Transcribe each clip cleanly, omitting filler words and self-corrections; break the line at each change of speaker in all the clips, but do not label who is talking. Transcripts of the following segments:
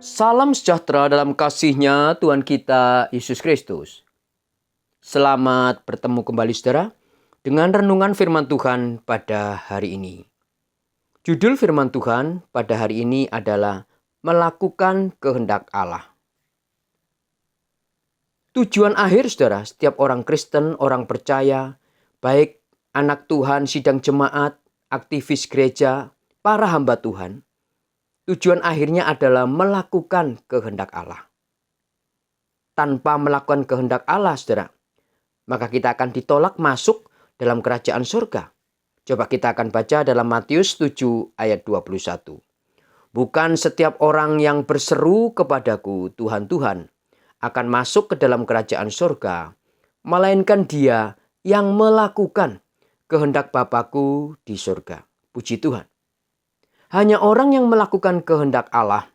Salam sejahtera dalam kasih-Nya Tuhan kita Yesus Kristus. Selamat bertemu kembali saudara dengan renungan firman Tuhan pada hari ini. Judul firman Tuhan pada hari ini adalah melakukan kehendak Allah. Tujuan akhir saudara setiap orang Kristen, orang percaya, baik anak Tuhan, sidang jemaat, aktivis gereja, para hamba Tuhan, tujuan akhirnya adalah melakukan kehendak Allah. Tanpa melakukan kehendak Allah, saudara, maka kita akan ditolak masuk dalam kerajaan surga. Coba kita akan baca dalam Matius 7 ayat 21. Bukan setiap orang yang berseru kepadaku, Tuhan, Tuhan, akan masuk ke dalam kerajaan surga, melainkan dia yang melakukan kehendak Bapa-Ku di surga. Puji Tuhan. Hanya orang yang melakukan kehendak Allah,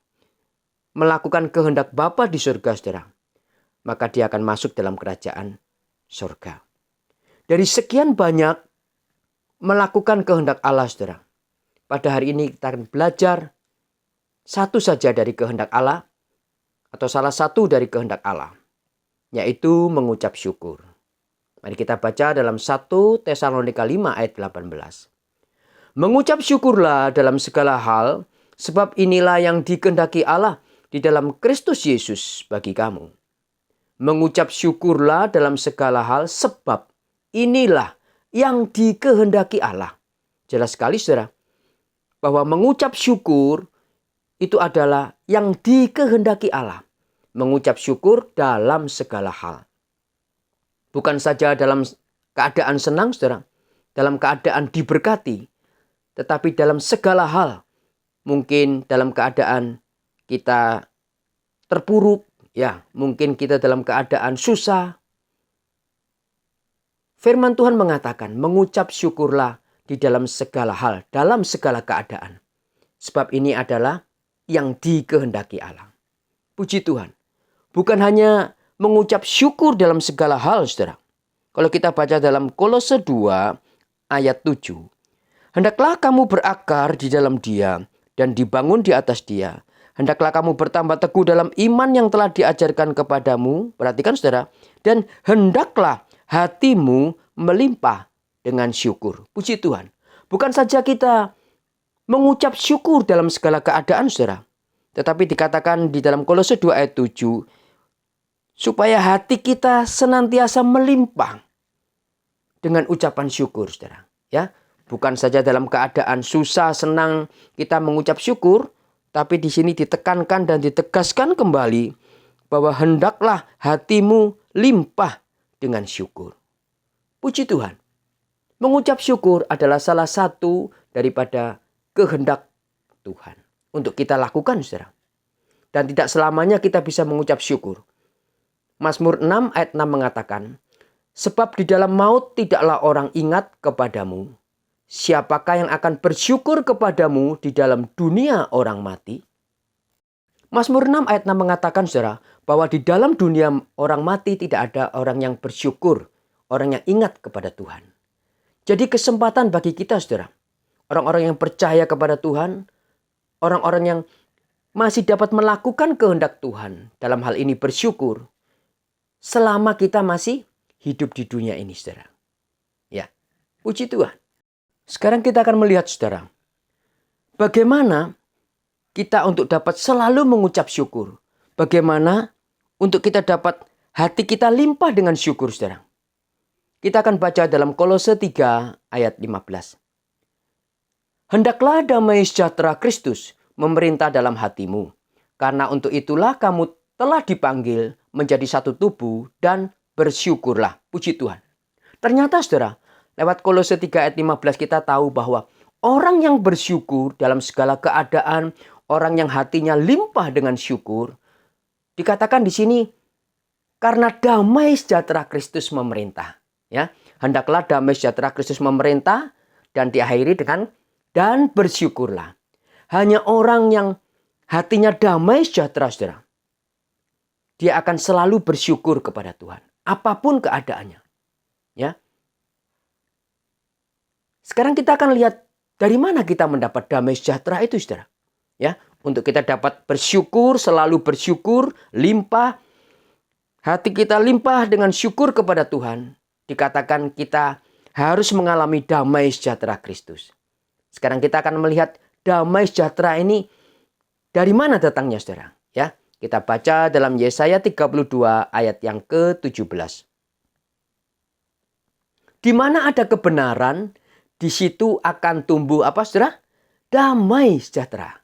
melakukan kehendak Bapa di surga, saudara, maka dia akan masuk dalam kerajaan surga. Dari sekian banyak melakukan kehendak Allah, saudara, pada hari ini kita akan belajar satu saja dari kehendak Allah, atau salah satu dari kehendak Allah, yaitu mengucap syukur. Mari kita baca dalam 1 Tesalonika 5 ayat 18. Mengucap syukurlah dalam segala hal, sebab inilah yang dikehendaki Allah di dalam Kristus Yesus bagi kamu. Mengucap syukurlah dalam segala hal, sebab inilah yang dikehendaki Allah. Jelas sekali saudara, bahwa mengucap syukur itu adalah yang dikehendaki Allah. Mengucap syukur dalam segala hal. Bukan saja dalam keadaan senang saudara, dalam keadaan diberkati, tetapi dalam segala hal. Mungkin dalam keadaan kita terpuruk, ya, mungkin kita dalam keadaan susah. Firman Tuhan mengatakan, mengucap syukurlah di dalam segala hal, dalam segala keadaan. Sebab ini adalah yang dikehendaki Allah. Puji Tuhan. Bukan hanya mengucap syukur dalam segala hal, saudara. Kalau kita baca dalam Kolose 2 ayat 7. Hendaklah kamu berakar di dalam Dia dan dibangun di atas Dia. Hendaklah kamu bertambah teguh dalam iman yang telah diajarkan kepadamu. Perhatikan saudara. Dan hendaklah hatimu melimpah dengan syukur. Puji Tuhan. Bukan saja kita mengucap syukur dalam segala keadaan saudara. Tetapi dikatakan di dalam Kolose 2 ayat 7. Supaya hati kita senantiasa melimpah dengan ucapan syukur saudara. Ya, bukan saja dalam keadaan susah, senang kita mengucap syukur. Tapi di sini ditekankan dan ditegaskan kembali bahwa hendaklah hatimu limpah dengan syukur. Puji Tuhan. Mengucap syukur adalah salah satu daripada kehendak Tuhan untuk kita lakukan, saudara. Dan tidak selamanya kita bisa mengucap syukur. Mazmur 6 ayat 6 mengatakan, sebab di dalam maut tidaklah orang ingat kepadamu. Siapakah yang akan bersyukur kepadamu di dalam dunia orang mati? Mazmur 6 ayat 6 mengatakan, saudara, bahwa di dalam dunia orang mati tidak ada orang yang bersyukur, orang yang ingat kepada Tuhan. Jadi kesempatan bagi kita, saudara, orang-orang yang percaya kepada Tuhan, orang-orang yang masih dapat melakukan kehendak Tuhan, dalam hal ini bersyukur, selama kita masih hidup di dunia ini, saudara. Ya, puji Tuhan. Sekarang kita akan melihat, saudara, bagaimana kita untuk dapat selalu mengucap syukur. Bagaimana untuk kita dapat hati kita limpah dengan syukur, saudara. Kita akan baca dalam Kolose 3 ayat 15. Hendaklah damai sejahtera Kristus memerintah dalam hatimu. Karena untuk itulah kamu telah dipanggil menjadi satu tubuh dan bersyukurlah. Puji Tuhan. Ternyata saudara, lewat Kolose 3 ayat 15 kita tahu bahwa orang yang bersyukur dalam segala keadaan, orang yang hatinya limpah dengan syukur, dikatakan di sini karena damai sejahtera Kristus memerintah. Ya, hendaklah damai sejahtera Kristus memerintah dan diakhiri dengan dan bersyukurlah. Hanya orang yang hatinya damai sejahtera, saudara, dia akan selalu bersyukur kepada Tuhan, apapun keadaannya. Ya. Sekarang kita akan lihat dari mana kita mendapat damai sejahtera itu, saudara. Ya, Untuk kita dapat bersyukur, selalu bersyukur, limpah. Hati kita limpah dengan syukur kepada Tuhan. Dikatakan kita harus mengalami damai sejahtera Kristus. Sekarang kita akan melihat damai sejahtera ini dari mana datangnya, saudara. Ya, kita baca dalam Yesaya 32 ayat yang ke-17. Di mana ada kebenaran, di situ akan tumbuh apa, saudara? Damai sejahtera.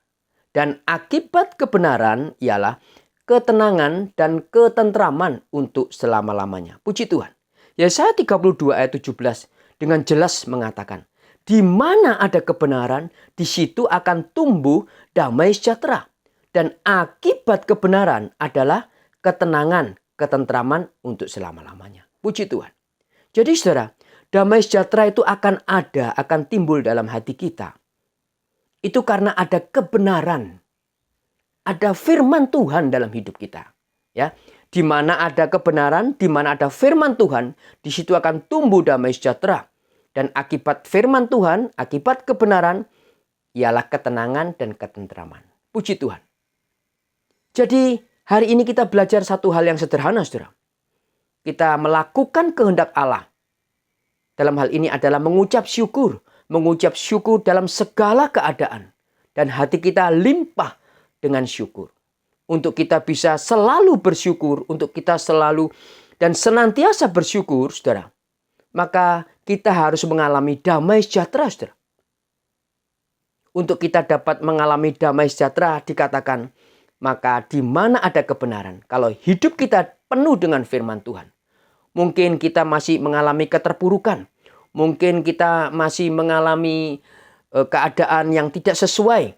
Dan akibat kebenaran ialah ketenangan dan ketentraman untuk selama-lamanya. Puji Tuhan. Yesaya 32 ayat 17 dengan jelas mengatakan, di mana ada kebenaran, di situ akan tumbuh damai sejahtera. Dan akibat kebenaran adalah ketenangan, ketentraman untuk selama-lamanya. Puji Tuhan. Jadi saudara, damai sejahtera itu akan ada, akan timbul dalam hati kita. Itu karena ada kebenaran. Ada firman Tuhan dalam hidup kita. Ya, di mana ada kebenaran, di mana ada firman Tuhan, di situ akan tumbuh damai sejahtera. Dan akibat firman Tuhan, akibat kebenaran, ialah ketenangan dan ketentraman. Puji Tuhan. Jadi hari ini kita belajar satu hal yang sederhana, saudara. Kita melakukan kehendak Allah. Dalam hal ini adalah mengucap syukur dalam segala keadaan. Dan hati kita limpah dengan syukur. Untuk kita bisa selalu bersyukur, untuk kita selalu dan senantiasa bersyukur, saudara. Maka kita harus mengalami damai sejahtera, saudara. Untuk kita dapat mengalami damai sejahtera dikatakan, maka di mana ada kebenaran. Kalau hidup kita penuh dengan firman Tuhan. Mungkin kita masih mengalami keterpurukan. Mungkin kita masih mengalami keadaan yang tidak sesuai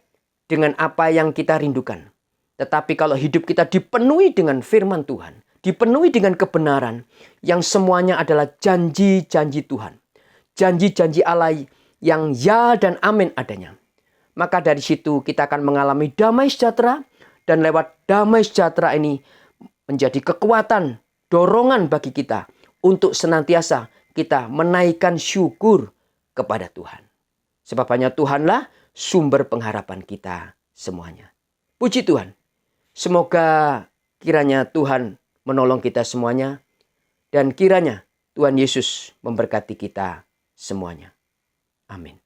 dengan apa yang kita rindukan. Tetapi kalau hidup kita dipenuhi dengan firman Tuhan, dipenuhi dengan kebenaran, yang semuanya adalah janji-janji Tuhan. Janji-janji Allah yang ya dan amin adanya. Maka dari situ kita akan mengalami damai sejahtera, dan lewat damai sejahtera ini menjadi kekuatan, dorongan bagi kita untuk senantiasa kita menaikkan syukur kepada Tuhan. Sebab hanya Tuhanlah sumber pengharapan kita semuanya. Puji Tuhan. Semoga kiranya Tuhan menolong kita semuanya. Dan kiranya Tuhan Yesus memberkati kita semuanya. Amin.